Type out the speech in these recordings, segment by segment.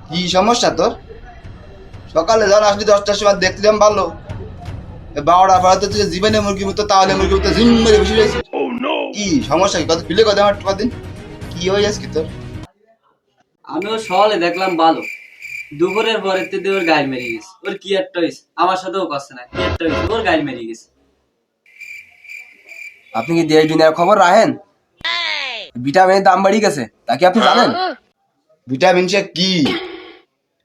কি সমস্যা তোর? সকালে যখন আসলি 10টার সময় দেখলাম ভালো, 12টা তুই জীবনে মুরগি মতো, তাহলে মুরগি মতো ঝিম মেরে বসে রয়েছিস। কি সমস্যা? কি কত ফিলে কথা আমার দিন কি হয়ে যাস কি তোর? আমিও সকালে দেখলাম ভালো, দুপুরের পরে তো ওর গায়ে মেরে গেছে। ওর কি একটা হয়েছে, আমার সাথেও করছে না, কি একটা হয়েছে, ওর গায়ে মেরে গেছে। আপনি কি দেশ দুনিয়ার খবর রাখেন? ভিটামিনের দাম বাড়ি গেছে, তা কি আপনি জানেন? ভিটামিন সে কি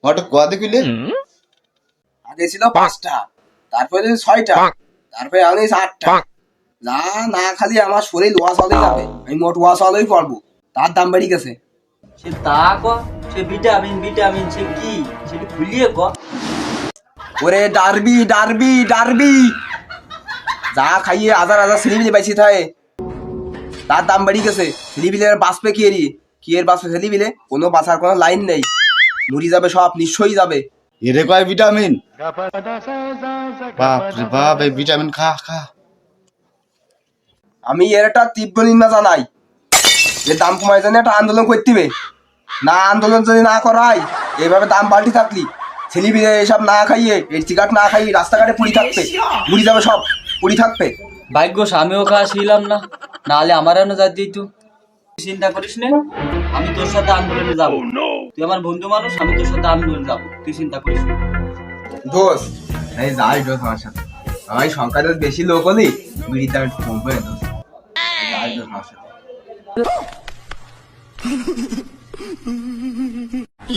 ওটা কোয়াতে কইলে? আগে ছিল 5টা, তারপরে 6টা, তারপরে এখন 8টা। না না, খালি আমার শরীর ওয়াশ হলেই যাবে, আমি মোট ওয়াশ হলেই পড়বো, তার দাম বেড়ে গেছে। সে তা ক, সে ভিটামিন ভিটামিন সে কি, সেটা খুলিয়ে ক। ওরে ডারবি ডারবি ডারবি, যা খাইয়ে হাজার হাজার ছেলেপিলে বাইসি থাকে, তার দাম বেড়ে গেছে। ছেলেপিলে বাঁচবে কি এর, কি এর বাঁচবে ছেলেপিলে? কোনো বাঁচার কোনো লাইন নেই, মরি যাবে সব, নিশ্চয়ই যাবে। এরে কয় ভিটামিন? বাপ রে বাপ, এই ভিটামিন খা খা। আমি এর একটা তীব্র নিন্দা জানাই, যে দাম কমায় জন্য একটা আন্দোলন করতে হবে। না আন্দোলন যদি না করাই, এইভাবে দাম বাড়তি থাকলি ছেলেপিলে এসব না খাইয়ে, এই সিগারেট না খাইয়ে রাস্তাঘাটে পুড়ি থাকবে, পুড়ি যাবে সব, পুড়ি থাকবে। ভাগ্য আমিও খাওয়া ছিলাম না, নাহলে আমার এনে যা দিত। চিন্তা করিস না, আমি তোর সাথে আন্দোলনে যাবো। তুই আমার বন্ধু মানুষ, আমি তোর সাথে আন্দোলনে যাবো, তুই চিন্তা করিস না। দোষ এই যাই দোষ আমার সাথে, আমার সংখ্যা দোষ বেশি লোক হলি বিড়ির দাম একটু কমবে দোষ, যাই দোষ আমার সাথে।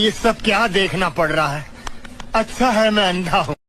ये सब क्या देखना पड़ रहा है? अच्छा है मैं अंधा हूँ।